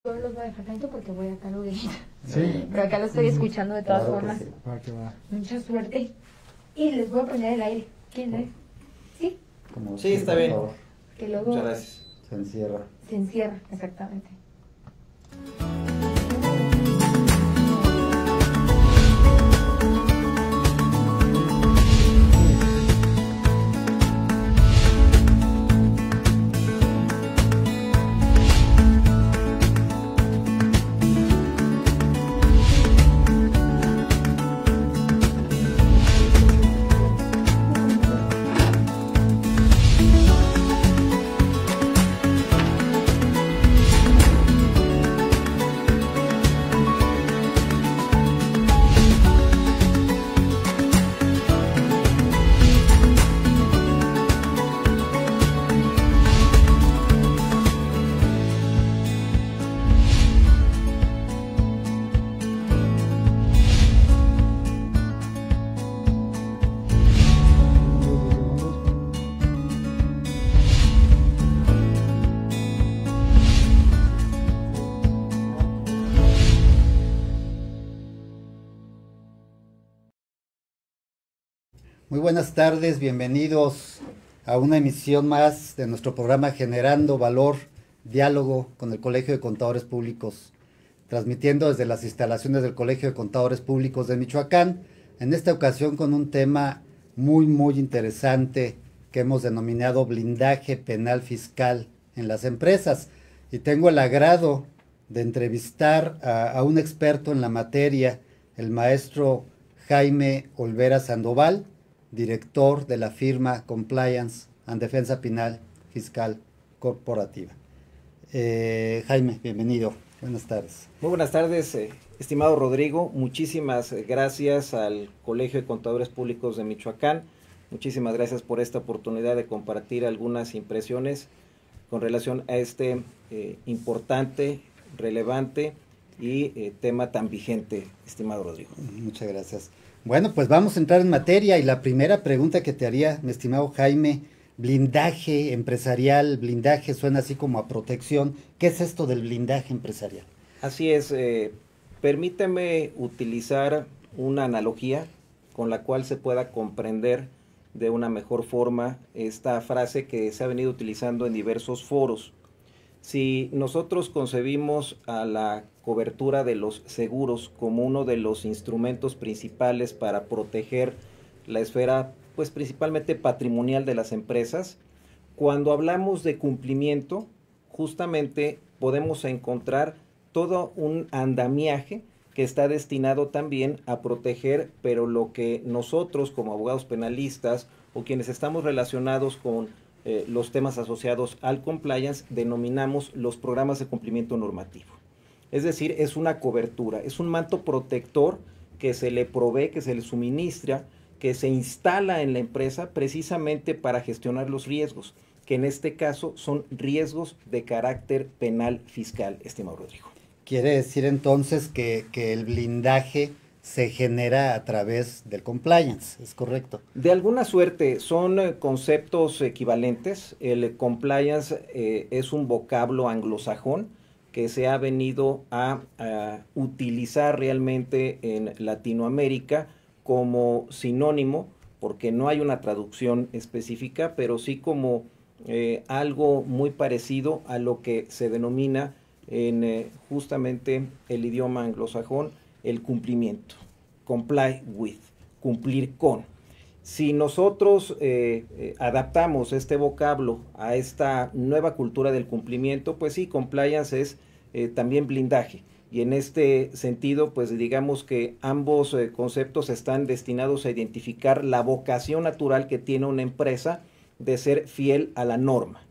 Yo los voy a dejar tanto porque voy acá lo Sí. pero acá lo estoy escuchando de todas formas. Sí. Va, que va. Mucha suerte. Y les voy a poner el aire. ¿Quién es? ¿Sí? Como Sí, está bien. Que luego Muchas gracias. Se encierra. se encierra, exactamente. Muy buenas tardes, bienvenidos a una emisión más de nuestro programa Generando Valor, Diálogo con el Colegio de Contadores Públicos, transmitiendo desde las instalaciones del Colegio de Contadores Públicos de Michoacán, en esta ocasión con un tema muy interesante que hemos denominado blindaje penal fiscal en las empresas. Y tengo el agrado de entrevistar a un experto en la materia, el maestro Jaime Olvera Sandoval, director de la firma Compliance and Defensa Penal Fiscal Corporativa. Jaime, bienvenido. Buenas tardes. Muy buenas tardes, estimado Rodrigo. Muchísimas gracias al Colegio de Contadores Públicos de Michoacán. Muchísimas gracias por esta oportunidad de compartir algunas impresiones con relación a este importante, relevante y tema tan vigente, estimado Rodrigo. Muchas gracias. Bueno, pues vamos a entrar en materia y la primera pregunta que te haría, mi estimado Jaime, blindaje empresarial, blindaje suena así como a protección. ¿Qué es esto del blindaje empresarial? Así es, permíteme utilizar una analogía con la cual se pueda comprender de una mejor forma esta frase que se ha venido utilizando en diversos foros. Si nosotros concebimos a la cobertura de los seguros como uno de los instrumentos principales para proteger la esfera, pues principalmente patrimonial de las empresas, cuando hablamos de cumplimiento, justamente podemos encontrar todo un andamiaje que está destinado también a proteger, pero lo que nosotros como abogados penalistas o quienes estamos relacionados con los temas asociados al compliance denominamos los programas de cumplimiento normativo. Es decir, es una cobertura, es un manto protector que se le provee, que se le suministra, que se instala en la empresa precisamente para gestionar los riesgos, que en este caso son riesgos de carácter penal fiscal, estimado Rodrigo. Quiere decir entonces que el blindaje se genera a través del compliance, ¿es correcto? De alguna suerte son conceptos equivalentes. El compliance es un vocablo anglosajón que se ha venido a utilizar realmente en Latinoamérica como sinónimo, porque no hay una traducción específica, pero sí como algo muy parecido a lo que se denomina en justamente el idioma anglosajón el cumplimiento, comply with, cumplir con. Si nosotros adaptamos este vocablo a esta nueva cultura del cumplimiento, pues sí, compliance es también blindaje. Y en este sentido, pues digamos que ambos conceptos están destinados a identificar la vocación natural que tiene una empresa de ser fiel a la norma.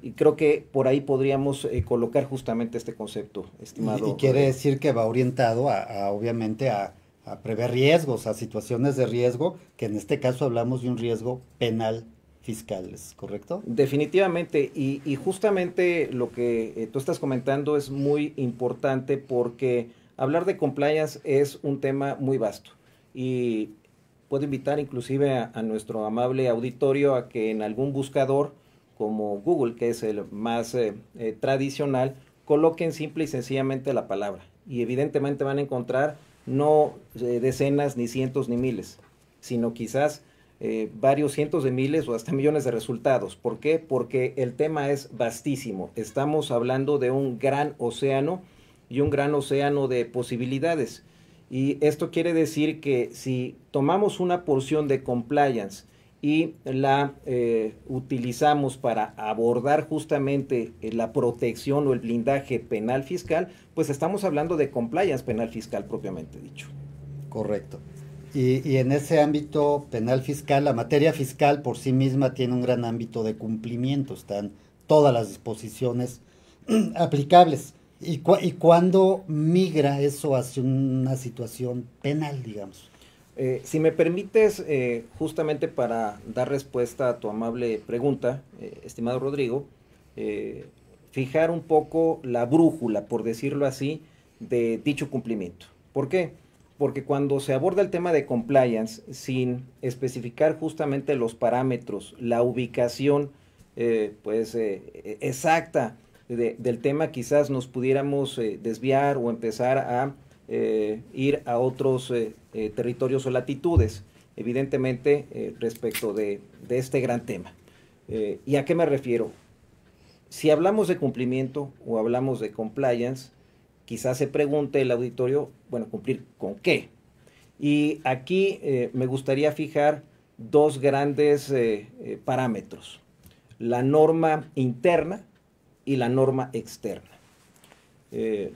Y creo que por ahí podríamos colocar justamente este concepto, estimado. Y quiere decir que va orientado obviamente a prever riesgos, a situaciones de riesgo, que en este caso hablamos de un riesgo penal fiscal, ¿es correcto? Definitivamente, y justamente lo que tú estás comentando es muy importante porque hablar de compliance es un tema muy vasto y puedo invitar inclusive a nuestro amable auditorio a que en algún buscador como Google, que es el más tradicional, coloquen simple y sencillamente la palabra y evidentemente van a encontrar no decenas, ni cientos, ni miles, sino quizás varios cientos de miles o hasta millones de resultados. ¿Por qué? Porque el tema es vastísimo. Estamos hablando de un gran océano y un gran océano de posibilidades. Y esto quiere decir que si tomamos una porción de compliance y la utilizamos para abordar justamente la protección o el blindaje penal fiscal, pues estamos hablando de compliance penal fiscal propiamente dicho. Correcto. Y en ese ámbito penal fiscal, la materia fiscal por sí misma tiene un gran ámbito de cumplimiento, están todas las disposiciones aplicables. ¿Y cuándo migra eso hacia una situación penal, digamos? Si me permites, justamente para dar respuesta a tu amable pregunta, estimado Rodrigo, fijar un poco la brújula, por decirlo así, de dicho cumplimiento. ¿Por qué? Porque cuando se aborda el tema de compliance sin especificar justamente los parámetros, la ubicación exacta del tema, quizás nos pudiéramos desviar o empezar a ir a otros territorios o latitudes, evidentemente respecto de este gran tema. ¿Y a qué me refiero? Si hablamos de cumplimiento o hablamos de compliance, quizás se pregunte el auditorio, bueno, ¿cumplir con qué? Y aquí me gustaría fijar dos grandes parámetros, la norma interna y la norma externa. Me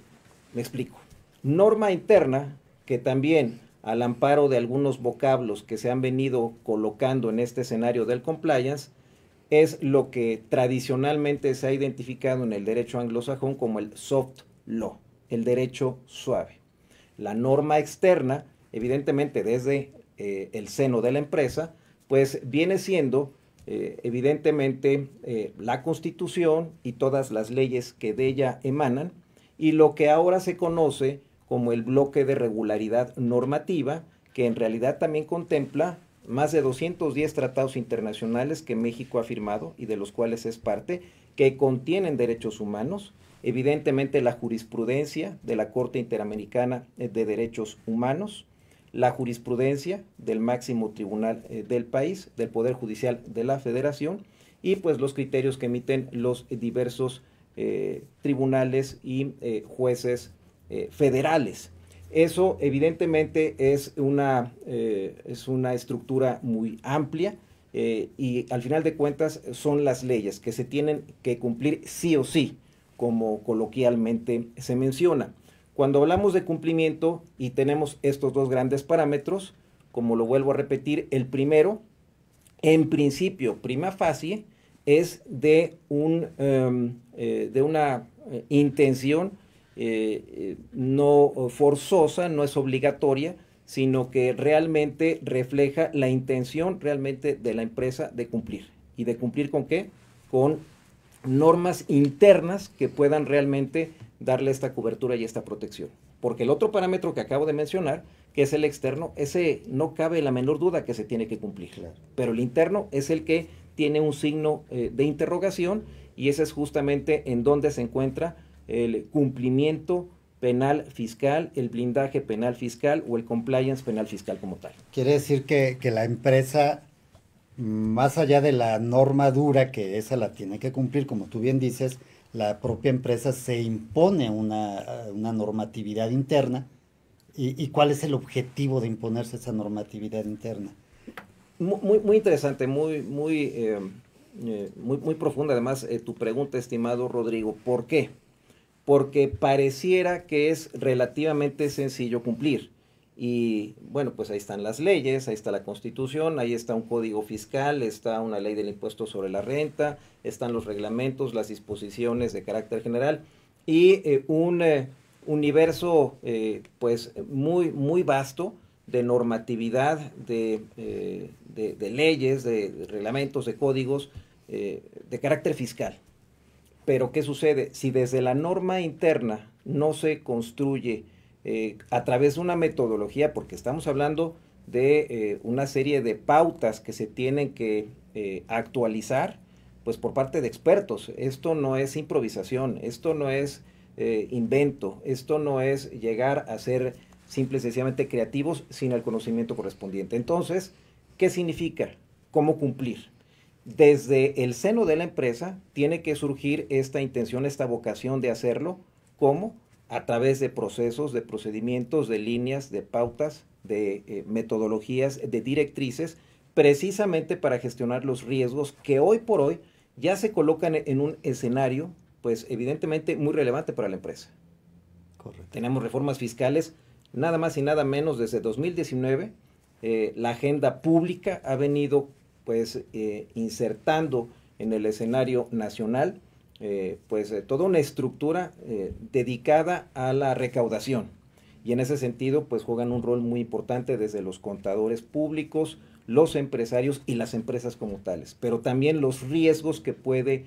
explico. Norma interna, que también al amparo de algunos vocablos que se han venido colocando en este escenario del compliance, es lo que tradicionalmente se ha identificado en el derecho anglosajón como el soft law, el derecho suave. La norma externa, evidentemente desde el seno de la empresa, pues viene siendo evidentemente la Constitución y todas las leyes que de ella emanan, y lo que ahora se conoce como el bloque de regularidad normativa, que en realidad también contempla más de 210 tratados internacionales que México ha firmado y de los cuales es parte, que contienen derechos humanos, evidentemente la jurisprudencia de la Corte Interamericana de Derechos Humanos, la jurisprudencia del máximo tribunal del país, del Poder Judicial de la Federación, y pues los criterios que emiten los diversos tribunales y jueces federales. Eso evidentemente es una estructura muy amplia y al final de cuentas son las leyes que se tienen que cumplir sí o sí, como coloquialmente se menciona. Cuando hablamos de cumplimiento y tenemos estos dos grandes parámetros, como lo vuelvo a repetir, el primero, en principio, prima facie, es de una intención no forzosa, no es obligatoria, sino que realmente refleja la intención realmente de la empresa de cumplir. ¿Y de cumplir con qué? Con normas internas que puedan realmente darle esta cobertura y esta protección. Porque el otro parámetro que acabo de mencionar, que es el externo, ese no cabe la menor duda que se tiene que cumplir. Claro. Pero el interno es el que tiene un signo de interrogación, y ese es justamente en donde se encuentra el cumplimiento penal fiscal, el blindaje penal fiscal o el compliance penal fiscal como tal. Quiere decir que la empresa, más allá de la norma dura, que esa la tiene que cumplir, como tú bien dices, la propia empresa se impone una normatividad interna. ¿Y cuál es el objetivo de imponerse esa normatividad interna? Muy interesante, muy profunda además tu pregunta, estimado Rodrigo. ¿Por qué? Porque pareciera que es relativamente sencillo cumplir. Y bueno, pues ahí están las leyes, ahí está la Constitución, ahí está un código fiscal, está una ley del impuesto sobre la renta, están los reglamentos, las disposiciones de carácter general y un universo pues muy vasto de normatividad, de leyes, de reglamentos, de códigos de carácter fiscal. Pero ¿qué sucede? Si desde la norma interna no se construye a través de una metodología, porque estamos hablando de una serie de pautas que se tienen que actualizar, pues por parte de expertos. Esto no es improvisación, esto no es invento, esto no es llegar a ser simple y sencillamente creativos sin el conocimiento correspondiente. Entonces, ¿qué significa? ¿Cómo cumplir? Desde el seno de la empresa tiene que surgir esta intención, esta vocación de hacerlo. ¿Cómo? A través de procesos, de procedimientos, de líneas, de pautas, de metodologías, de directrices, precisamente para gestionar los riesgos que hoy por hoy ya se colocan en un escenario, pues evidentemente muy relevante para la empresa. Correcto. Tenemos reformas fiscales, nada más y nada menos desde 2019, la agenda pública ha venido pues insertando en el escenario nacional toda una estructura dedicada a la recaudación, y en ese sentido pues juegan un rol muy importante desde los contadores públicos, los empresarios y las empresas como tales, pero también los riesgos que puede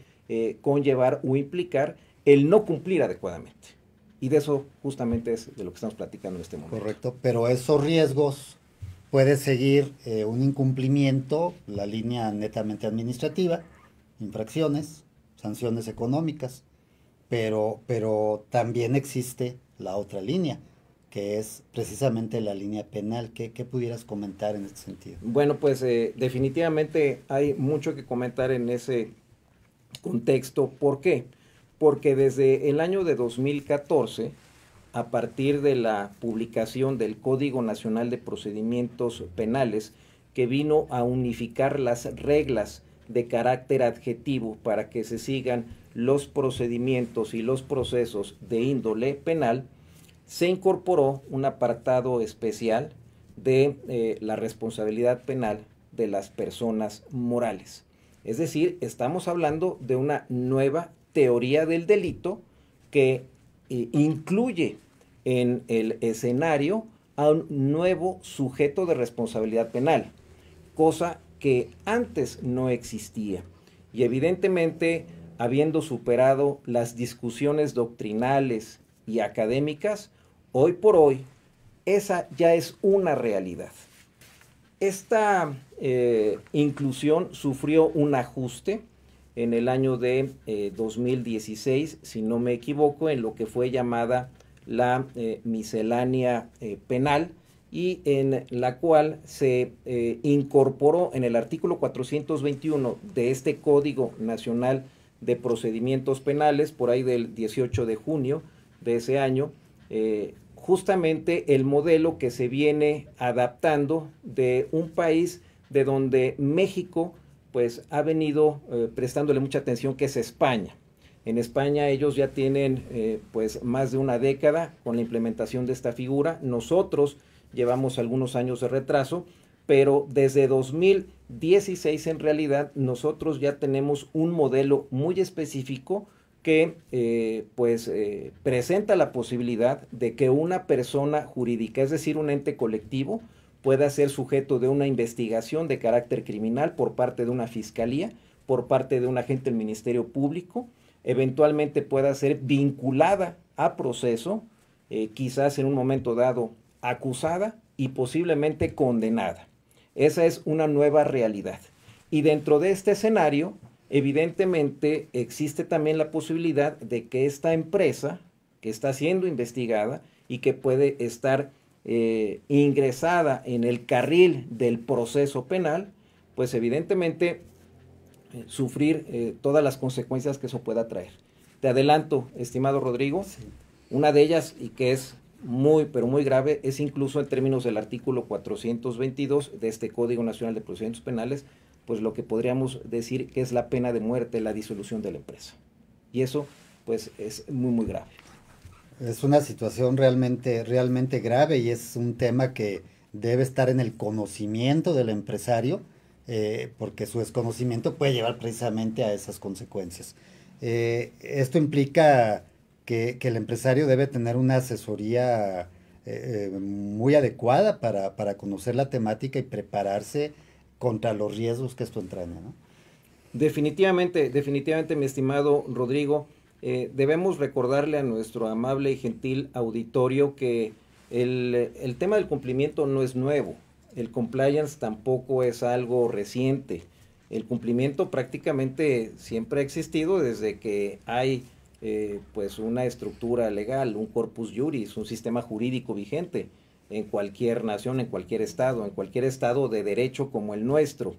conllevar o implicar el no cumplir adecuadamente. Y de eso justamente es de lo que estamos platicando en este momento. Correcto, pero esos riesgos puede seguir un incumplimiento, la línea netamente administrativa, infracciones, sanciones económicas, pero también existe la otra línea, que es precisamente la línea penal. ¿Qué pudieras comentar en este sentido? Bueno, pues definitivamente hay mucho que comentar en ese contexto. ¿Por qué? Porque desde el año de 2014, a partir de la publicación del Código Nacional de Procedimientos Penales, que vino a unificar las reglas de carácter adjetivo para que se sigan los procedimientos y los procesos de índole penal, se incorporó un apartado especial de la responsabilidad penal de las personas morales. Es decir, estamos hablando de una nueva teoría del delito que incluye en el escenario a un nuevo sujeto de responsabilidad penal, cosa que antes no existía. Y evidentemente, habiendo superado las discusiones doctrinales y académicas, hoy por hoy esa ya es una realidad. Esta inclusión sufrió un ajuste en el año de 2016, si no me equivoco, en lo que fue llamada la miscelánea penal, y en la cual se incorporó en el artículo 421 de este Código Nacional de Procedimientos Penales, por ahí del 18 de junio de ese año, justamente el modelo que se viene adaptando de un país de donde México pues ha venido prestándole mucha atención, que es España. En España ellos ya tienen pues más de una década con la implementación de esta figura. Nosotros llevamos algunos años de retraso, pero desde 2016 en realidad nosotros ya tenemos un modelo muy específico que presenta la posibilidad de que una persona jurídica, es decir, un ente colectivo, pueda ser sujeto de una investigación de carácter criminal por parte de una fiscalía, por parte de un agente del Ministerio Público, eventualmente pueda ser vinculada a proceso, quizás en un momento dado acusada y posiblemente condenada. Esa es una nueva realidad. Y dentro de este escenario, evidentemente existe también la posibilidad de que esta empresa que está siendo investigada y que puede estar ingresada en el carril del proceso penal, pues evidentemente sufrir todas las consecuencias que eso pueda traer. Te adelanto, estimado Rodrigo, sí. Una de ellas, y que es muy, pero muy grave, es incluso en términos del artículo 422 de este Código Nacional de Procedimientos Penales, pues lo que podríamos decir que es la pena de muerte, la disolución de la empresa. Y eso, pues, es muy, muy grave. Es una situación realmente grave, y es un tema que debe estar en el conocimiento del empresario, porque su desconocimiento puede llevar precisamente a esas consecuencias. Esto implica que el empresario debe tener una asesoría muy adecuada para conocer la temática y prepararse contra los riesgos que esto entraña, ¿no? Definitivamente, mi estimado Rodrigo, debemos recordarle a nuestro amable y gentil auditorio que el tema del cumplimiento no es nuevo. El compliance tampoco es algo reciente. El cumplimiento prácticamente siempre ha existido desde que hay pues una estructura legal, un corpus juris, un sistema jurídico vigente en cualquier nación, en cualquier estado de derecho como el nuestro.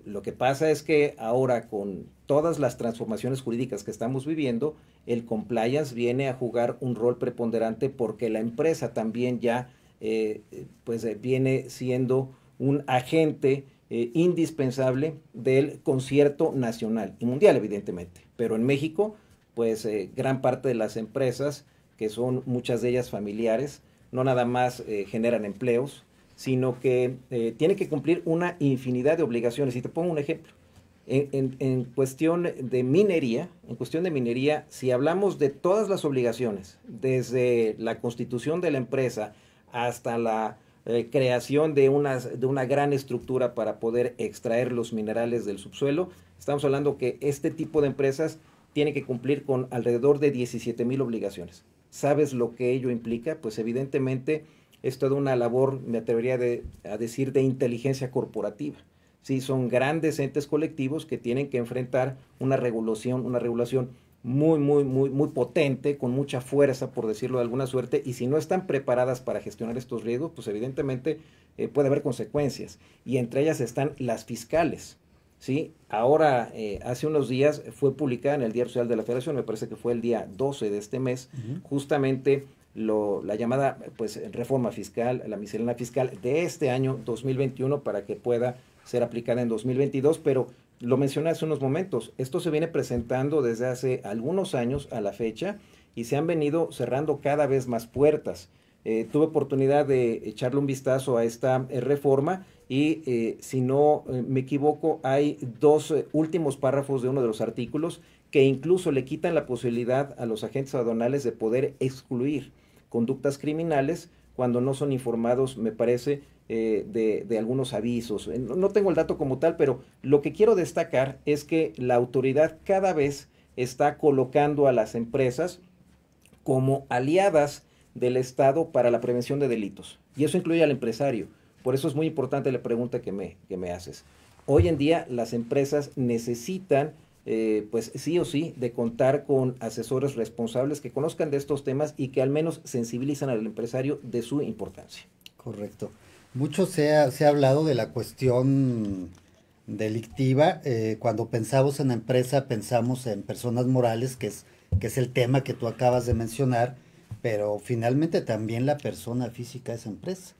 Lo que pasa es que ahora, con todas las transformaciones jurídicas que estamos viviendo, el compliance viene a jugar un rol preponderante, porque la empresa también ya viene siendo un agente indispensable del concierto nacional y mundial, evidentemente. Pero en México, pues gran parte de las empresas, que son muchas de ellas familiares, no nada más generan empleos, sino que tienen que cumplir una infinidad de obligaciones. Y te pongo un ejemplo. En cuestión de minería, si hablamos de todas las obligaciones, desde la constitución de la empresa hasta la creación de una gran estructura para poder extraer los minerales del subsuelo, estamos hablando que este tipo de empresas tiene que cumplir con alrededor de 17,000 obligaciones. ¿Sabes lo que ello implica? Pues evidentemente es toda una labor, me atrevería a decir, de inteligencia corporativa. Sí, son grandes entes colectivos que tienen que enfrentar una regulación muy potente, con mucha fuerza, por decirlo de alguna suerte, y si no están preparadas para gestionar estos riesgos, pues evidentemente puede haber consecuencias, y entre ellas están las fiscales. ¿Sí? Ahora, hace unos días fue publicada en el Diario Oficial de la Federación, me parece que fue el día 12 de este mes, justamente la llamada reforma fiscal, la miscelánea fiscal de este año 2021, para que pueda ser aplicada en 2022, pero lo mencioné hace unos momentos, esto se viene presentando desde hace algunos años a la fecha, y se han venido cerrando cada vez más puertas. Tuve oportunidad de echarle un vistazo a esta reforma, y si no me equivoco, hay dos últimos párrafos de uno de los artículos que incluso le quitan la posibilidad a los agentes aduanales de poder excluir conductas criminales cuando no son informados, me parece, de algunos avisos. No tengo el dato como tal, pero lo que quiero destacar es que la autoridad cada vez está colocando a las empresas como aliadas del Estado para la prevención de delitos, y eso incluye al empresario. Por eso es muy importante la pregunta que me haces. Hoy en día las empresas necesitan, pues sí o sí, de contar con asesores responsables que conozcan de estos temas y que al menos sensibilizan al empresario de su importancia. Correcto. Mucho se ha hablado de la cuestión delictiva. Cuando pensamos en empresa, pensamos en personas morales, que es el tema que tú acabas de mencionar, pero finalmente también la persona física es empresa.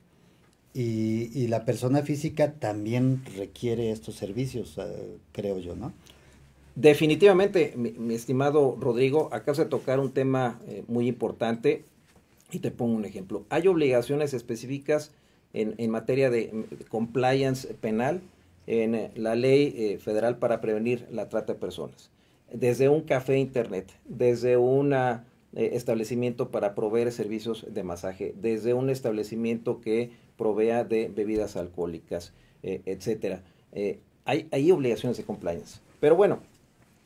Y la persona física también requiere estos servicios, creo yo, ¿no? Definitivamente, mi estimado Rodrigo, acabas de tocar un tema muy importante, y te pongo un ejemplo. Hay obligaciones específicas en materia de compliance penal en la ley federal para prevenir la trata de personas. Desde un café internet, desde un establecimiento para proveer servicios de masaje, desde un establecimiento que provea de bebidas alcohólicas, etcétera. Hay obligaciones de compliance. Pero bueno,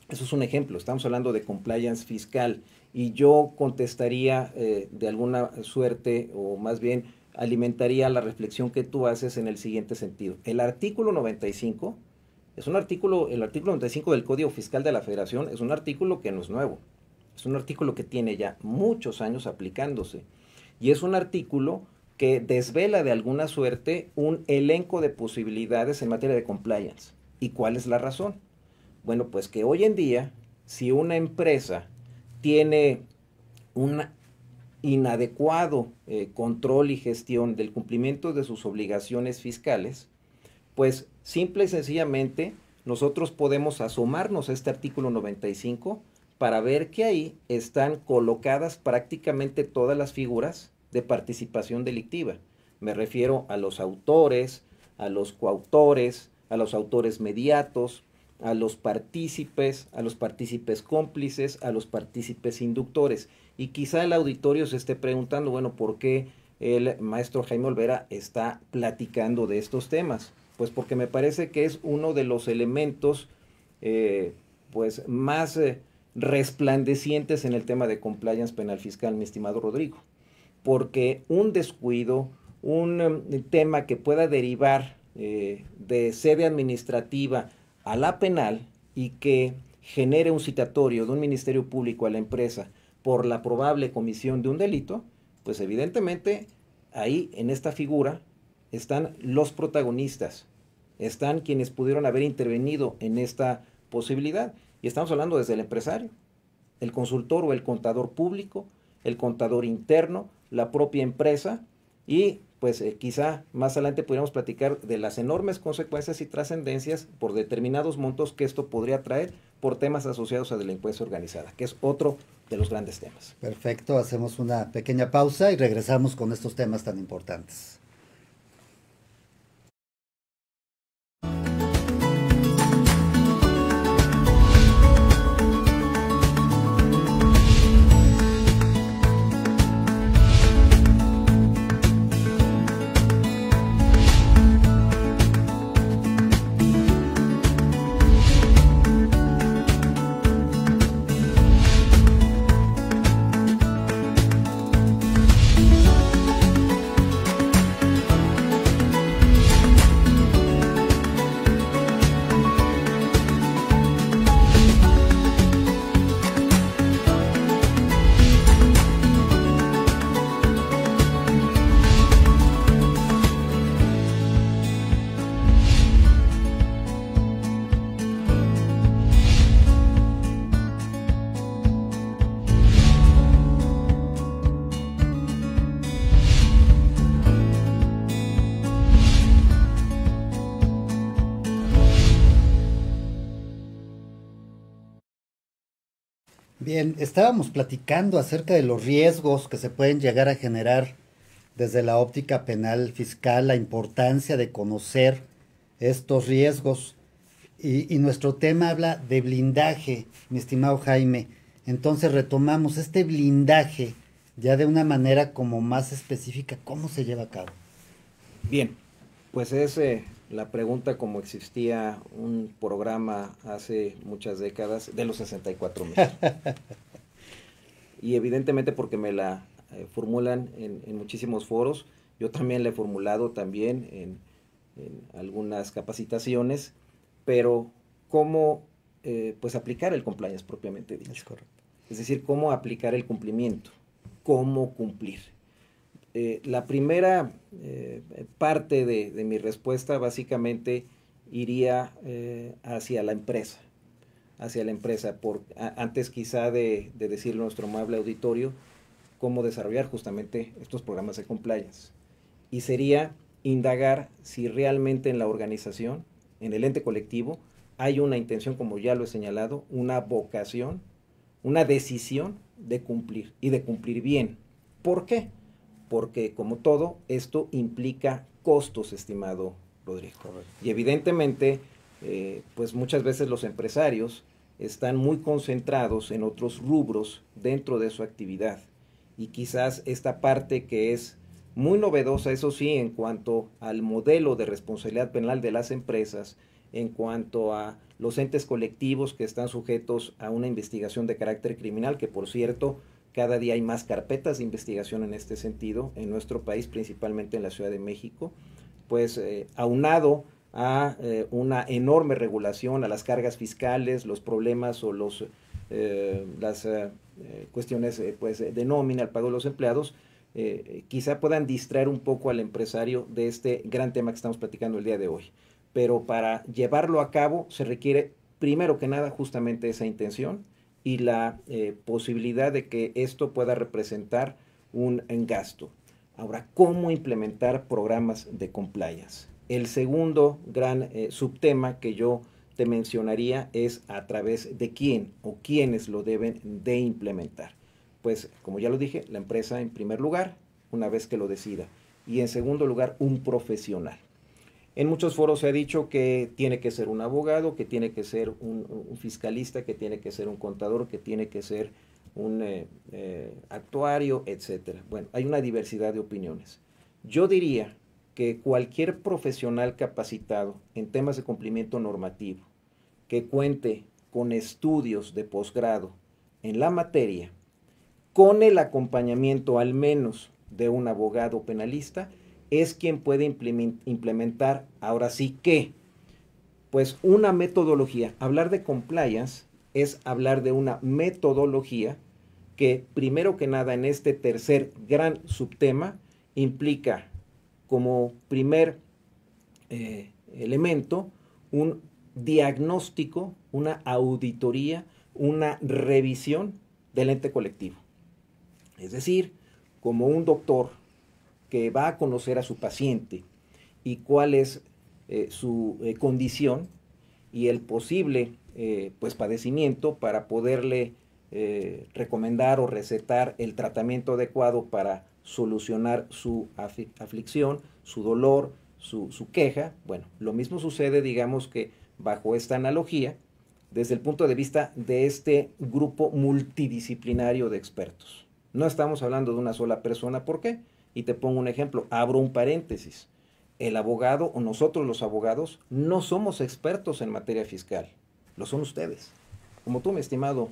eso es un ejemplo. Estamos hablando de compliance fiscal, y yo contestaría de alguna suerte, o más bien alimentaría la reflexión que tú haces en el siguiente sentido. El artículo 95 el artículo 95 del Código Fiscal de la Federación es un artículo que no es nuevo. Es un artículo que tiene ya muchos años aplicándose, y es un artículo que desvela de alguna suerte un elenco de posibilidades en materia de compliance. ¿Y cuál es la razón? Bueno, pues que hoy en día, si una empresa tiene un inadecuado control y gestión del cumplimiento de sus obligaciones fiscales, pues simple y sencillamente nosotros podemos asomarnos a este artículo 95 para ver que ahí están colocadas prácticamente todas las figuras de participación delictiva. Me refiero a los autores, a los coautores, a los autores mediatos, a los partícipes cómplices, a los partícipes inductores. Y quizá el auditorio se esté preguntando, bueno, ¿por qué el maestro Jaime Olvera está platicando de estos temas? Pues porque me parece que es uno de los elementos pues más resplandecientes en el tema de compliance penal fiscal, mi estimado Rodrigo. Porque un descuido, un tema que pueda derivar de sede administrativa a la penal, y que genere un citatorio de un ministerio público a la empresa por la probable comisión de un delito, pues evidentemente ahí en esta figura están los protagonistas, están quienes pudieron haber intervenido en esta posibilidad. Y estamos hablando desde el empresario, el consultor o el contador público, el contador interno, la propia empresa, y pues quizá más adelante pudiéramos platicar de las enormes consecuencias y trascendencias por determinados montos que esto podría traer por temas asociados a delincuencia organizada, que es otro de los grandes temas. Perfecto, hacemos una pequeña pausa y regresamos con estos temas tan importantes. Bien, estábamos platicando acerca de los riesgos que se pueden llegar a generar desde la óptica penal fiscal, la importancia de conocer estos riesgos. Y nuestro tema habla de blindaje, mi estimado Jaime. Entonces retomamos este blindaje ya de una manera como más específica. ¿Cómo se lleva a cabo? Bien, pues es la pregunta como existía un programa hace muchas décadas de los 64 meses. Y evidentemente porque me la formulan en muchísimos foros, yo también la he formulado también en algunas capacitaciones, pero cómo pues aplicar el compliance propiamente dicho. Es correcto. Es decir, cómo aplicar el cumplimiento, cómo cumplir. La primera parte de mi respuesta básicamente iría hacia la empresa, antes quizá de decirle a nuestro amable auditorio cómo desarrollar justamente estos programas de compliance. Y sería indagar si realmente en la organización, en el ente colectivo, hay una intención, como ya lo he señalado, una vocación, una decisión de cumplir y de cumplir bien. ¿Por qué? Porque como todo, esto implica costos, estimado Rodrigo. Correcto. Y evidentemente, pues muchas veces los empresarios están muy concentrados en otros rubros dentro de su actividad. Y quizás esta parte que es muy novedosa, eso sí, en cuanto al modelo de responsabilidad penal de las empresas, en cuanto a los entes colectivos que están sujetos a una investigación de carácter criminal, que por cierto, cada día hay más carpetas de investigación en este sentido en nuestro país, principalmente en la Ciudad de México, pues aunado a una enorme regulación, a las cargas fiscales, los problemas o las cuestiones pues, de nómina, al pago de los empleados, quizá puedan distraer un poco al empresario de este gran tema que estamos platicando el día de hoy. Pero para llevarlo a cabo se requiere, primero que nada, justamente esa intención y la posibilidad de que esto pueda representar un gasto. Ahora, ¿cómo implementar programas de compliance? El segundo gran subtema que yo te mencionaría es a través de quién o quiénes lo deben de implementar. Pues, como ya lo dije, la empresa en primer lugar, una vez que lo decida. Y en segundo lugar, un profesional. En muchos foros se ha dicho que tiene que ser un abogado, que tiene que ser un fiscalista, que tiene que ser un contador, que tiene que ser un actuario, etcétera. Bueno, hay una diversidad de opiniones. Yo diría que cualquier profesional capacitado en temas de cumplimiento normativo, que cuente con estudios de posgrado en la materia, con el acompañamiento al menos de un abogado penalista, es quien puede implementar, ahora sí que, pues una metodología. Hablar de compliance es hablar de una metodología que, primero que nada, en este tercer gran subtema, implica como primer elemento un diagnóstico, una auditoría, una revisión del ente colectivo. Es decir, como un doctor que va a conocer a su paciente y cuál es su condición y el posible pues padecimiento para poderle recomendar o recetar el tratamiento adecuado para solucionar su aflicción, su dolor, su queja. Bueno, lo mismo sucede, digamos que bajo esta analogía, desde el punto de vista de este grupo multidisciplinario de expertos. No estamos hablando de una sola persona. ¿Por qué? Y te pongo un ejemplo, abro un paréntesis. El abogado o nosotros los abogados no somos expertos en materia fiscal, lo son ustedes. Como tú, mi estimado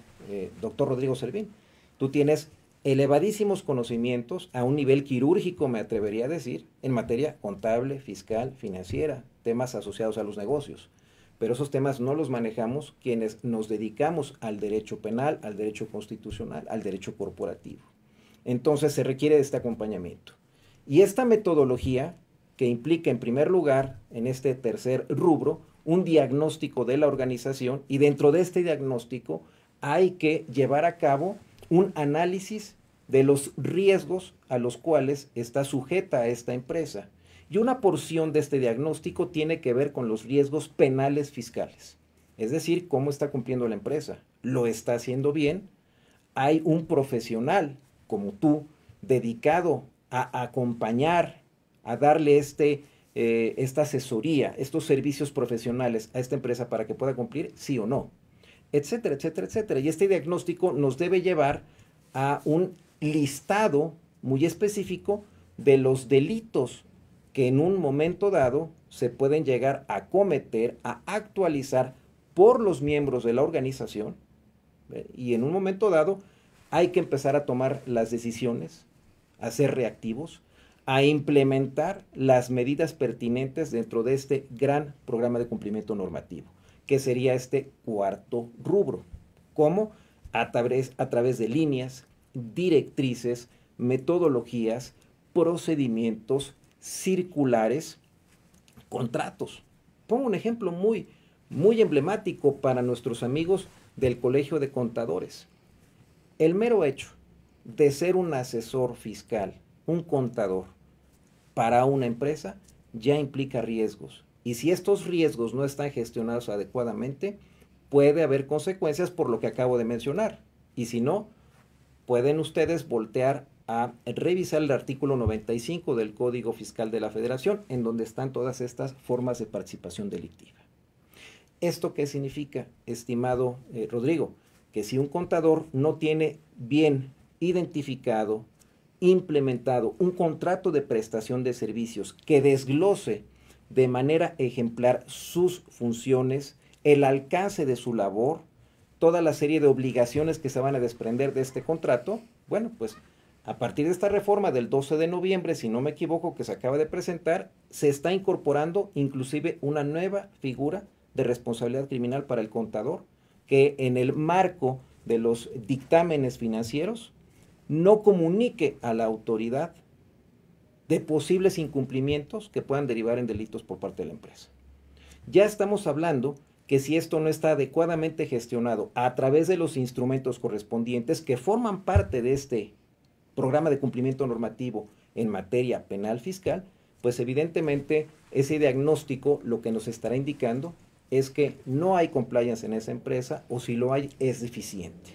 doctor Rodrigo Servín, tú tienes elevadísimos conocimientos a un nivel quirúrgico, me atrevería a decir, en materia contable, fiscal, financiera, temas asociados a los negocios. Pero esos temas no los manejamos quienes nos dedicamos al derecho penal, al derecho constitucional, al derecho corporativo. Entonces se requiere de este acompañamiento. Y esta metodología, que implica en primer lugar, en este tercer rubro, un diagnóstico de la organización, y dentro de este diagnóstico hay que llevar a cabo un análisis de los riesgos a los cuales está sujeta esta empresa. Y una porción de este diagnóstico tiene que ver con los riesgos penales fiscales. Es decir, cómo está cumpliendo la empresa. ¿Lo está haciendo bien? Hay un profesional como tú dedicado a acompañar, a darle esta asesoría, estos servicios profesionales a esta empresa para que pueda cumplir, sí o no, etcétera, etcétera, etcétera. Y este diagnóstico nos debe llevar a un listado muy específico de los delitos que en un momento dado se pueden llegar a cometer, a actualizar por los miembros de la organización, y en un momento dado hay que empezar a tomar las decisiones, a ser reactivos, a implementar las medidas pertinentes dentro de este gran programa de cumplimiento normativo, que sería este cuarto rubro. ¿Cómo? A través de líneas, directrices, metodologías, procedimientos, circulares, contratos. Pongo un ejemplo muy emblemático para nuestros amigos del Colegio de Contadores. El mero hecho de ser un asesor fiscal, un contador, para una empresa, ya implica riesgos. Y si estos riesgos no están gestionados adecuadamente, puede haber consecuencias por lo que acabo de mencionar. Y si no, pueden ustedes voltear a revisar el artículo 95 del Código Fiscal de la Federación, en donde están todas estas formas de participación delictiva. ¿Esto qué significa, estimado Rodrigo? Que si un contador no tiene bien identificado, implementado un contrato de prestación de servicios que desglose de manera ejemplar sus funciones, el alcance de su labor, toda la serie de obligaciones que se van a desprender de este contrato, bueno, pues a partir de esta reforma del 12 de noviembre, si no me equivoco, que se acaba de presentar, se está incorporando inclusive una nueva figura de responsabilidad criminal para el contador, que en el marco de los dictámenes financieros no comunique a la autoridad de posibles incumplimientos que puedan derivar en delitos por parte de la empresa. Ya estamos hablando que si esto no está adecuadamente gestionado a través de los instrumentos correspondientes que forman parte de este programa de cumplimiento normativo en materia penal fiscal, pues evidentemente ese diagnóstico lo que nos estará indicando es que no hay compliance en esa empresa, o si lo hay es deficiente.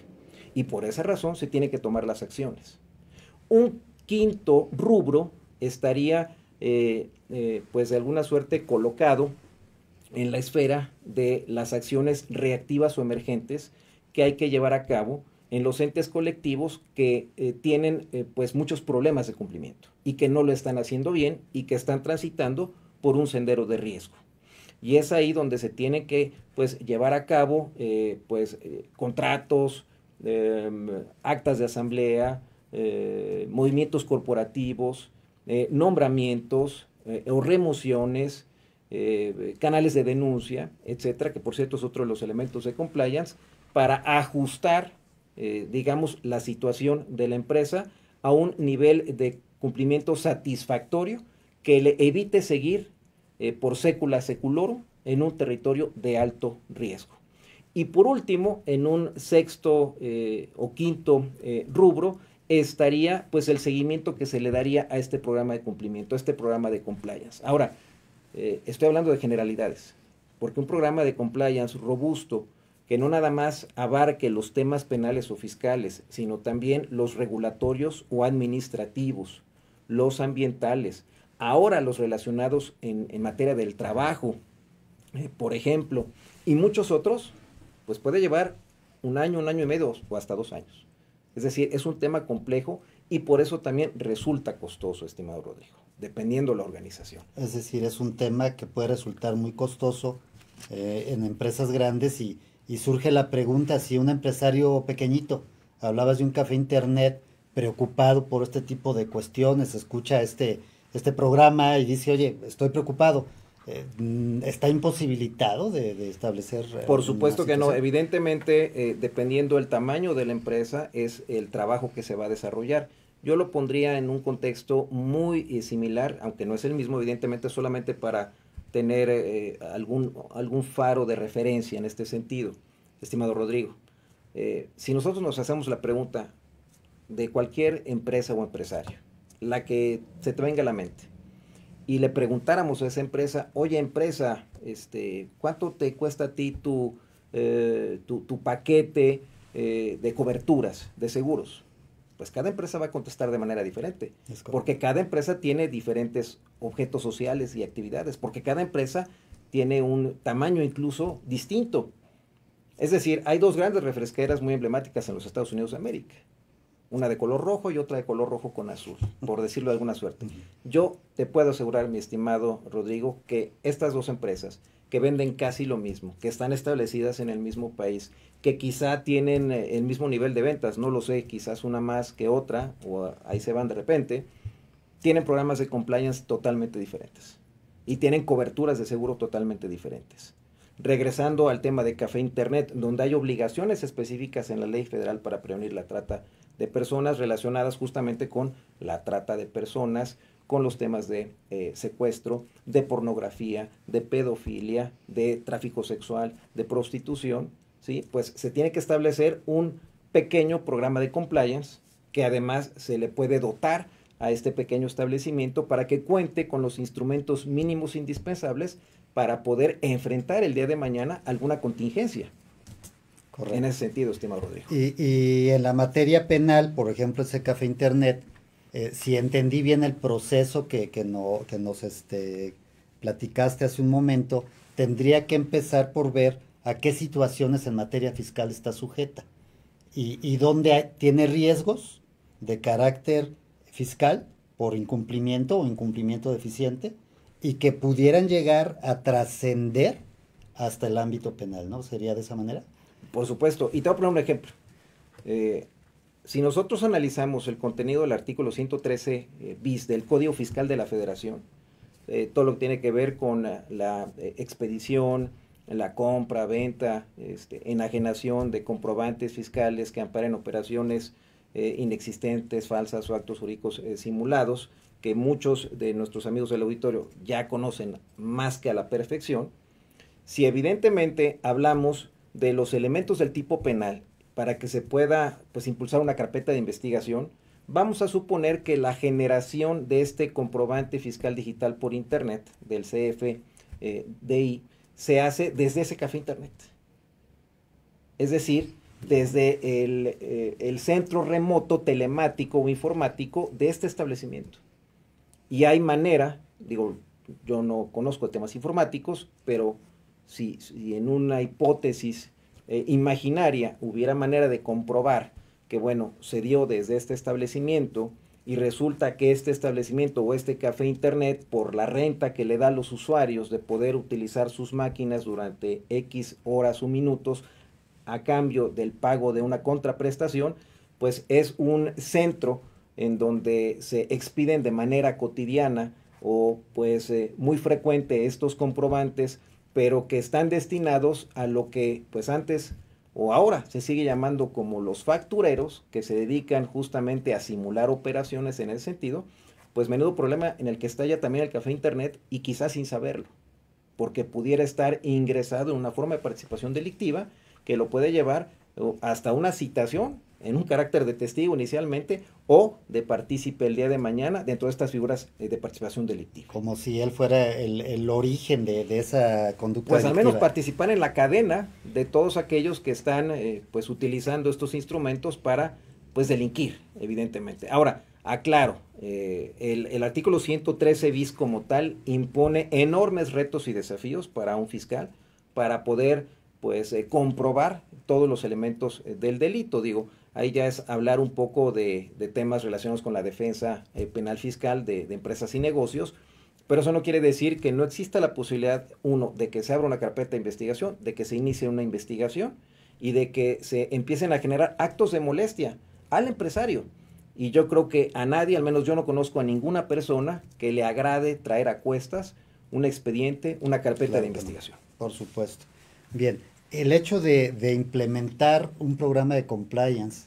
Y por esa razón se tienen que tomar las acciones. Un quinto rubro estaría pues de alguna suerte colocado en la esfera de las acciones reactivas o emergentes que hay que llevar a cabo en los entes colectivos que tienen pues muchos problemas de cumplimiento y que no lo están haciendo bien y que están transitando por un sendero de riesgo. Y es ahí donde se tiene que pues llevar a cabo contratos, actas de asamblea, movimientos corporativos, nombramientos o remociones, canales de denuncia, etcétera, que por cierto es otro de los elementos de compliance, para ajustar, digamos, la situación de la empresa a un nivel de cumplimiento satisfactorio que le evite seguir por sécula seculorum en un territorio de alto riesgo. Y por último, en un sexto o quinto rubro, estaría pues el seguimiento que se le daría a este programa de cumplimiento, a este programa de compliance. Ahora, estoy hablando de generalidades, porque un programa de compliance robusto, que no nada más abarque los temas penales o fiscales, sino también los regulatorios o administrativos, los ambientales, ahora los relacionados en materia del trabajo, por ejemplo, y muchos otros, pues puede llevar un año y medio o hasta 2 años. Es decir, es un tema complejo y por eso también resulta costoso, estimado Rodrigo, dependiendo la organización. Es decir, es un tema que puede resultar muy costoso en empresas grandes y surge la pregunta, si un empresario pequeñito, hablabas de un café internet preocupado por este tipo de cuestiones, escucha este programa y dice, oye, estoy preocupado, ¿está imposibilitado de establecer? Por supuesto que no, evidentemente, dependiendo del tamaño de la empresa, es el trabajo que se va a desarrollar. Yo lo pondría en un contexto muy similar, aunque no es el mismo, evidentemente, solamente para tener algún faro de referencia en este sentido, estimado Rodrigo. Si nosotros nos hacemos la pregunta de cualquier empresa o empresario, la que se te venga a la mente, y le preguntáramos a esa empresa, oye empresa, ¿cuánto te cuesta a ti tu paquete de coberturas, de seguros? Pues cada empresa va a contestar de manera diferente, porque cada empresa tiene diferentes objetos sociales y actividades, porque cada empresa tiene un tamaño incluso distinto. Es decir, hay 2 grandes refresqueras muy emblemáticas en los Estados Unidos de América. Una de color rojo y otra de color rojo con azul, por decirlo de alguna suerte. Yo te puedo asegurar, mi estimado Rodrigo, que estas 2 empresas que venden casi lo mismo, que están establecidas en el mismo país, que quizá tienen el mismo nivel de ventas, no lo sé, quizás una más que otra, o ahí se van de repente, tienen programas de compliance totalmente diferentes y tienen coberturas de seguro totalmente diferentes. Regresando al tema de café internet, donde hay obligaciones específicas en la ley federal para prevenir la trata de personas relacionadas justamente con la trata de personas, con los temas de secuestro, de pornografía, de pedofilia, de tráfico sexual, de prostitución, ¿sí? Pues se tiene que establecer un pequeño programa de compliance que además se le puede dotar a este pequeño establecimiento para que cuente con los instrumentos mínimos indispensables para poder enfrentar el día de mañana alguna contingencia. Correcto. En ese sentido, estimado Rodrigo. Y en la materia penal, por ejemplo, ese café internet, si entendí bien el proceso que nos platicaste hace un momento, tendría que empezar por ver a qué situaciones en materia fiscal está sujeta y dónde tiene riesgos de carácter fiscal por incumplimiento o incumplimiento deficiente y que pudieran llegar a trascender hasta el ámbito penal, ¿no? ¿Sería de esa manera? Por supuesto, y te voy a poner un ejemplo. Si nosotros analizamos el contenido del artículo 113 bis del Código Fiscal de la Federación, todo lo que tiene que ver con la expedición, la compra, venta, enajenación de comprobantes fiscales que amparen operaciones inexistentes, falsas o actos jurídicos simulados, que muchos de nuestros amigos del auditorio ya conocen más que a la perfección. Si evidentemente hablamos de los elementos del tipo penal para que se pueda pues impulsar una carpeta de investigación, vamos a suponer que la generación de este comprobante fiscal digital por internet del CFDI se hace desde ese café internet. Es decir, desde el centro remoto telemático o informático de este establecimiento. Y hay manera, digo, yo no conozco temas informáticos, pero si en una hipótesis imaginaria hubiera manera de comprobar que, bueno, se dio desde este establecimiento y resulta que este establecimiento o este café internet, por la renta que le da a los usuarios de poder utilizar sus máquinas durante X horas o minutos a cambio del pago de una contraprestación, pues es un centro en donde se expiden de manera cotidiana o pues muy frecuente estos comprobantes, pero que están destinados a lo que pues antes o ahora se sigue llamando como los factureros, que se dedican justamente a simular operaciones en ese sentido, pues menudo problema en el que está ya también el café internet y quizás sin saberlo, porque pudiera estar ingresado en una forma de participación delictiva que lo puede llevar hasta una citación en un carácter de testigo inicialmente o de partícipe el día de mañana dentro de estas figuras de participación delictiva. Como si él fuera el origen de esa conducta Pues al delictiva. menos participar en la cadena de todos aquellos que están pues utilizando estos instrumentos para pues delinquir, evidentemente. Ahora, aclaro, el artículo 113 bis como tal impone enormes retos y desafíos para un fiscal para poder pues comprobar todos los elementos del delito. Digo, ahí ya es hablar un poco de temas relacionados con la defensa penal fiscal de empresas y negocios, pero eso no quiere decir que no exista la posibilidad, uno, de que se abra una carpeta de investigación, de que se inicie una investigación y de que se empiecen a generar actos de molestia al empresario. Y yo creo que a nadie, al menos yo no conozco a ninguna persona que le agrade traer a cuestas un expediente, una carpeta Claro, de investigación. por supuesto. Bien, el hecho de implementar un programa de compliance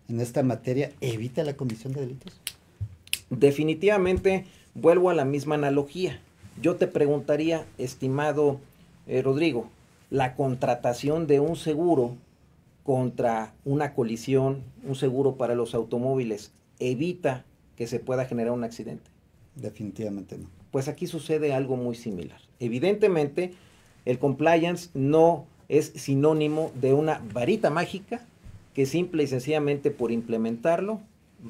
en esta materia evita la comisión de delitos. Definitivamente, vuelvo a la misma analogía. Yo te preguntaría, estimado Rodrigo, la contratación de un seguro contra una colisión, un seguro para los automóviles, ¿evita que se pueda generar un accidente? Definitivamente no. Pues aquí sucede algo muy similar. Evidentemente, el compliance no es sinónimo de una varita mágica que simple y sencillamente por implementarlo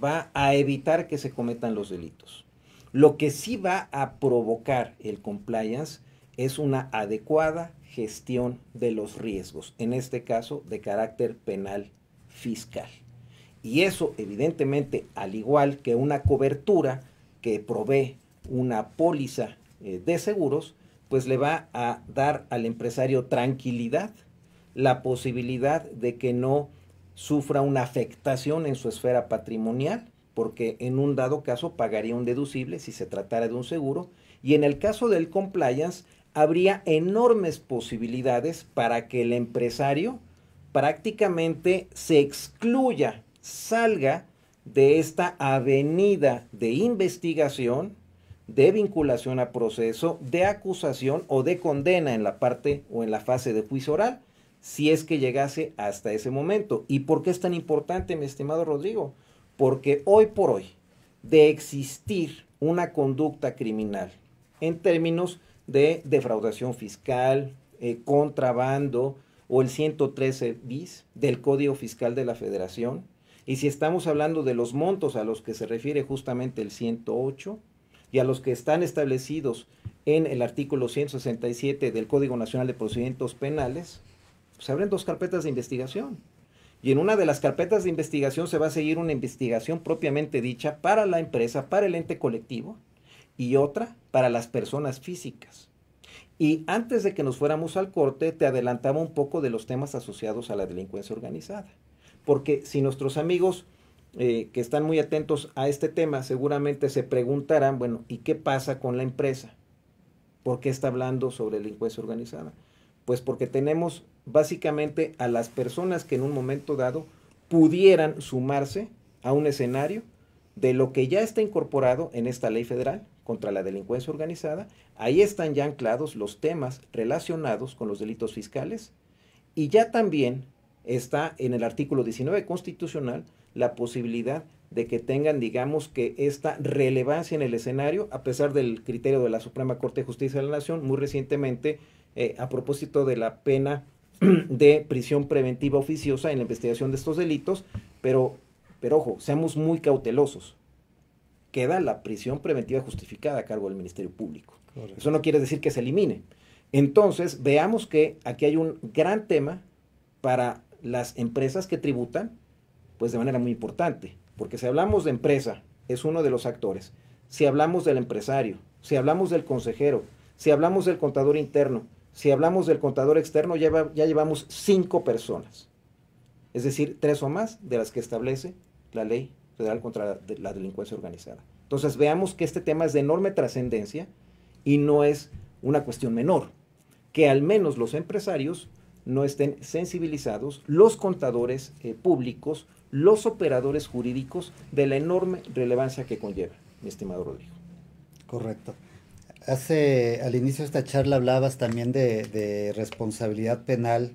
va a evitar que se cometan los delitos. Lo que sí va a provocar el compliance es una adecuada gestión de los riesgos, en este caso de carácter penal fiscal. Y eso evidentemente, al igual que una cobertura que provee una póliza de seguros, pues le va a dar al empresario tranquilidad, la posibilidad de que no sufra una afectación en su esfera patrimonial, porque en un dado caso pagaría un deducible si se tratara de un seguro, y en el caso del compliance habría enormes posibilidades para que el empresario prácticamente se excluya, salga de esta avenida de investigación, de vinculación a proceso, de acusación o de condena en la parte o en la fase de juicio oral, si es que llegase hasta ese momento. ¿Y por qué es tan importante, mi estimado Rodrigo? Porque hoy por hoy, de existir una conducta criminal en términos de defraudación fiscal, contrabando o el 113 bis del Código Fiscal de la Federación, y si estamos hablando de los montos a los que se refiere justamente el 108 y a los que están establecidos en el artículo 167 del Código Nacional de Procedimientos Penales, se abren dos carpetas de investigación. Y en una de las carpetas de investigación se va a seguir una investigación propiamente dicha para la empresa, para el ente colectivo, y otra para las personas físicas. Y antes de que nos fuéramos al corte, te adelantaba un poco de los temas asociados a la delincuencia organizada. Porque si nuestros amigos que están muy atentos a este tema seguramente se preguntarán, bueno, ¿y qué pasa con la empresa? ¿Por qué está hablando sobre delincuencia organizada? Pues porque tenemos básicamente a las personas que en un momento dado pudieran sumarse a un escenario de lo que ya está incorporado en esta ley federal contra la delincuencia organizada. Ahí están ya anclados los temas relacionados con los delitos fiscales y ya también está en el artículo 19 constitucional la posibilidad de que tengan, digamos, que esta relevancia en el escenario, a pesar del criterio de la Suprema Corte de Justicia de la Nación, muy recientemente, a propósito de la pena de prisión preventiva oficiosa en la investigación de estos delitos, pero ojo, seamos muy cautelosos. Queda la prisión preventiva justificada a cargo del Ministerio Público. Correcto. Eso no quiere decir que se elimine. Entonces, veamos que aquí hay un gran tema para las empresas que tributan, pues de manera muy importante, porque si hablamos de empresa, es uno de los actores. Si hablamos del empresario, si hablamos del consejero, si hablamos del contador interno, si hablamos del contador externo, ya llevamos 5 personas. Es decir, 3 o más de las que establece la ley federal contra la delincuencia organizada. Entonces veamos que este tema es de enorme trascendencia y no es una cuestión menor. Que al menos los empresarios no estén sensibilizados los contadores públicos, los operadores jurídicos de la enorme relevancia que conlleva, mi estimado Rodrigo. Correcto. Al inicio de esta charla hablabas también de responsabilidad penal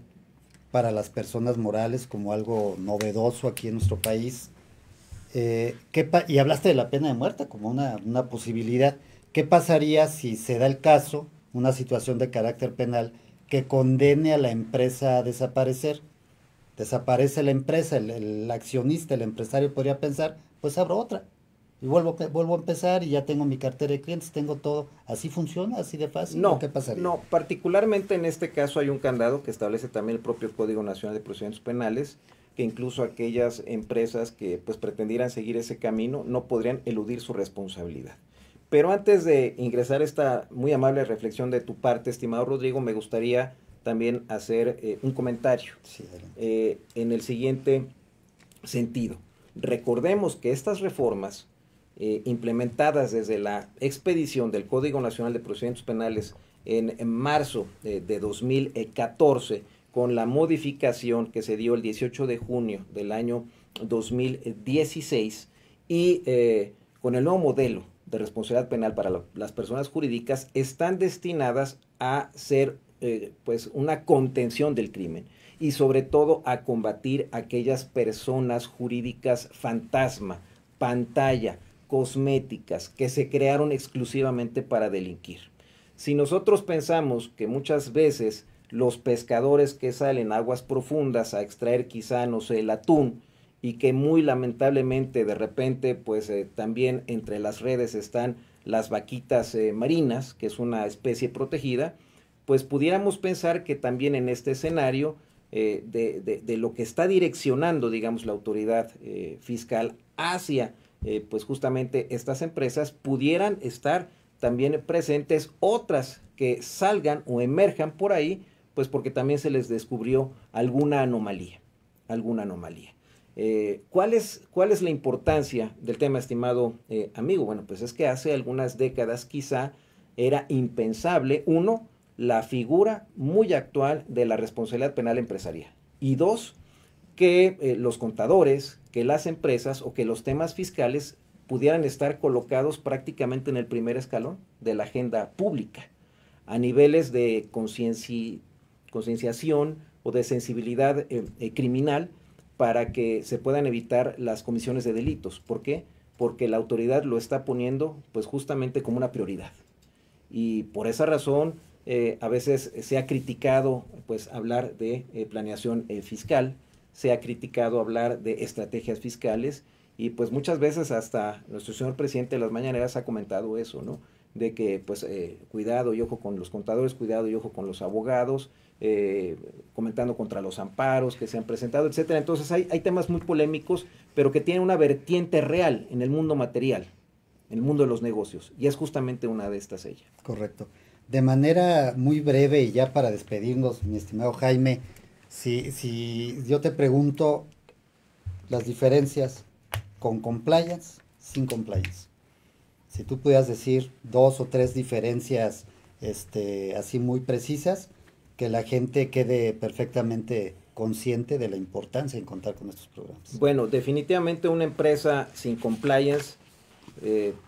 para las personas morales como algo novedoso aquí en nuestro país. Y hablaste de la pena de muerte como una posibilidad. ¿Qué pasaría si se da el caso, una situación de carácter penal, que condene a la empresa a desaparecer? Desaparece la empresa, el accionista, el empresario podría pensar, pues abro otra y vuelvo a empezar y ya tengo mi cartera de clientes, tengo todo. ¿Así funciona? ¿Así de fácil? ¿O No, qué pasaría? no, particularmente en este caso hay un candado que establece también el propio Código Nacional de Procedimientos Penales, que incluso aquellas empresas que pues pretendieran seguir ese camino no podrían eludir su responsabilidad. Pero antes de ingresar a esta muy amable reflexión de tu parte, estimado Rodrigo, me gustaría también hacer un comentario Sí, en el siguiente sentido. Recordemos que estas reformas implementadas desde la expedición del Código Nacional de Procedimientos Penales en marzo de 2014, con la modificación que se dio el 18 de junio del año 2016 y con el nuevo modelo de responsabilidad penal para las personas jurídicas, están destinadas a ser pues una contención del crimen y sobre todo a combatir aquellas personas jurídicas fantasma, pantalla, cosméticas que se crearon exclusivamente para delinquir. Si nosotros pensamos que muchas veces los pescadores que salen a aguas profundas a extraer quizá, no sé, el atún, y que muy lamentablemente de repente pues también entre las redes están las vaquitas marinas, que es una especie protegida, pues pudiéramos pensar que también en este escenario de lo que está direccionando, digamos, la autoridad fiscal hacia pues justamente estas empresas, pudieran estar también presentes otras que salgan o emerjan por ahí, pues porque también se les descubrió alguna anomalía, alguna anomalía. ¿Cuál es la importancia del tema, estimado amigo? Bueno, pues es que hace algunas décadas quizá era impensable, uno, la figura muy actual de la responsabilidad penal empresarial, y dos, que los contadores, que las empresas o que los temas fiscales pudieran estar colocados prácticamente en el primer escalón de la agenda pública, a niveles de concienciación o de sensibilidad criminal, para que se puedan evitar las comisiones de delitos. ¿Por qué? Porque la autoridad lo está poniendo pues justamente como una prioridad. Y por esa razón a veces se ha criticado pues hablar de planeación fiscal, se ha criticado hablar de estrategias fiscales, y pues muchas veces hasta nuestro señor presidente de las mañaneras ha comentado eso, ¿no? De que pues cuidado y ojo con los contadores, cuidado y ojo con los abogados, comentando contra los amparos que se han presentado, etcétera. Entonces hay temas muy polémicos, pero que tienen una vertiente real en el mundo material, en el mundo de los negocios, y es justamente una de estas ella. correcto. De manera muy breve y ya para despedirnos, mi estimado Jaime, si yo te pregunto las diferencias con compliance, sin compliance. Si tú pudieras decir 2 o 3 diferencias así muy precisas, que la gente quede perfectamente consciente de la importancia de contar con estos programas. Bueno, definitivamente una empresa sin compliance,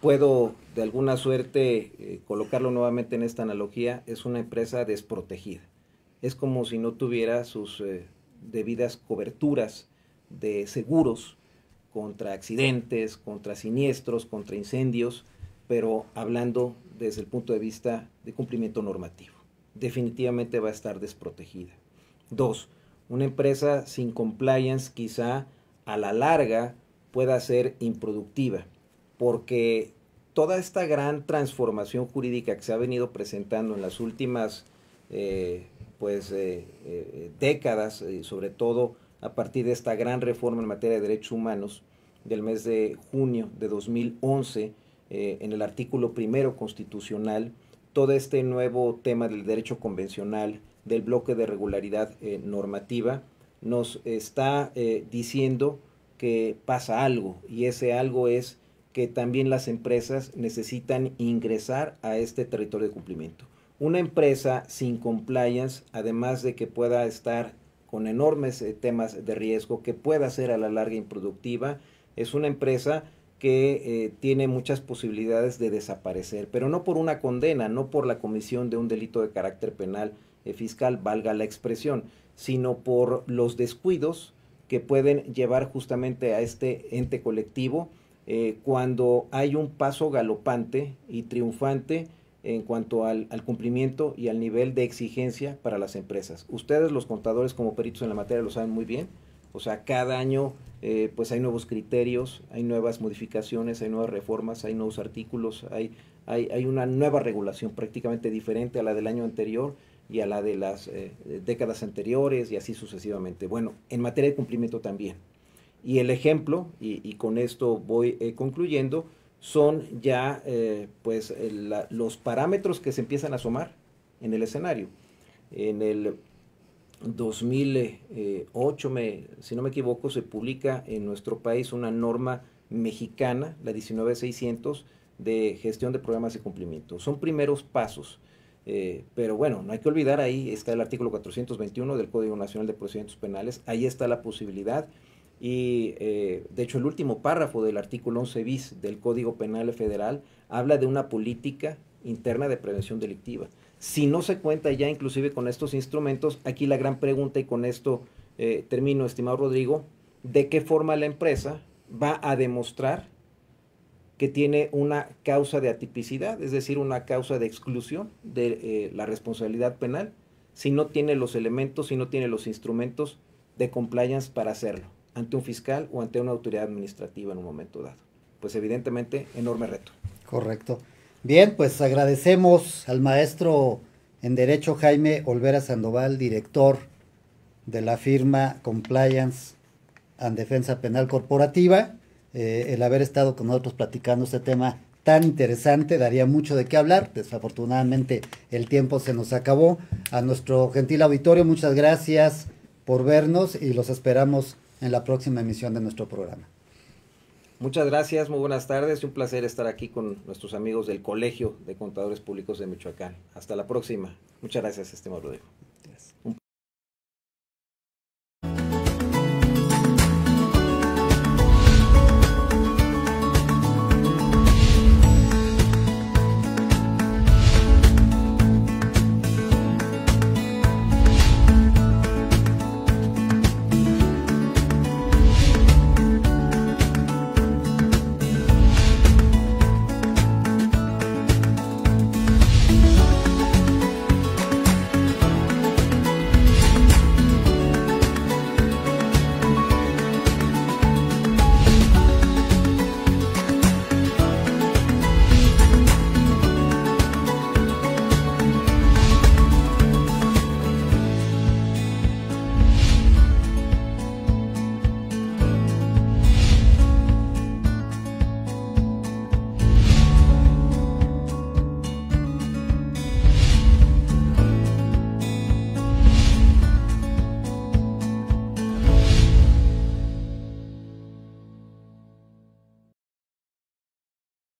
puedo de alguna suerte colocarlo nuevamente en esta analogía, es una empresa desprotegida. Es como si no tuviera sus debidas coberturas de seguros contra accidentes, contra siniestros, contra incendios, pero hablando desde el punto de vista de cumplimiento normativo. Definitivamente va a estar desprotegida. 2. Una empresa sin compliance quizá a la larga pueda ser improductiva, porque toda esta gran transformación jurídica que se ha venido presentando en las últimas décadas, sobre todo a partir de esta gran reforma en materia de derechos humanos del mes de junio de 2011, en el artículo 1 constitucional, todo este nuevo tema del derecho convencional, del bloque de regularidad normativa, nos está diciendo que pasa algo, y ese algo es que también las empresas necesitan ingresar a este territorio de cumplimiento. Una empresa sin compliance, además de que pueda estar con enormes temas de riesgo, que pueda ser a la larga improductiva, es una empresa que tiene muchas posibilidades de desaparecer, pero no por una condena, no por la comisión de un delito de carácter penal fiscal, valga la expresión, sino por los descuidos que pueden llevar justamente a este ente colectivo cuando hay un paso galopante y triunfante en cuanto al cumplimiento y al nivel de exigencia para las empresas. Ustedes, los contadores, como peritos en la materia, lo saben muy bien. O sea, cada año pues hay nuevos criterios, hay nuevas modificaciones, hay nuevas reformas, hay nuevos artículos, hay una nueva regulación prácticamente diferente a la del año anterior y a la de las décadas anteriores y así sucesivamente. Bueno, en materia de cumplimiento también. Y el ejemplo, y con esto voy concluyendo, son ya los parámetros que se empiezan a asomar en el escenario. En el 2008, si no me equivoco, se publica en nuestro país una norma mexicana, la 19600, de gestión de programas de cumplimiento. Son primeros pasos, pero bueno, no hay que olvidar, ahí está el artículo 421 del Código Nacional de Procedimientos Penales, ahí está la posibilidad, y de hecho el último párrafo del artículo 11 bis del Código Penal Federal habla de una política interna de prevención delictiva. Si no se cuenta ya inclusive con estos instrumentos, aquí la gran pregunta, y con esto termino, estimado Rodrigo, ¿de qué forma la empresa va a demostrar que tiene una causa de atipicidad, es decir, una causa de exclusión de la responsabilidad penal, si no tiene los elementos, si no tiene los instrumentos de compliance para hacerlo, ante un fiscal o ante una autoridad administrativa en un momento dado? Pues evidentemente, enorme reto. Correcto. Bien, pues agradecemos al maestro en Derecho Jaime Olvera Sandoval, director de la firma Compliance and Defensa Penal Corporativa, el haber estado con nosotros platicando este tema tan interesante. Daría mucho de qué hablar, desafortunadamente el tiempo se nos acabó. A nuestro gentil auditorio, muchas gracias por vernos y los esperamos en la próxima emisión de nuestro programa. Muchas gracias, muy buenas tardes, y un placer estar aquí con nuestros amigos del Colegio de Contadores Públicos de Michoacán. Hasta la próxima. Muchas gracias, estimado Rodrigo.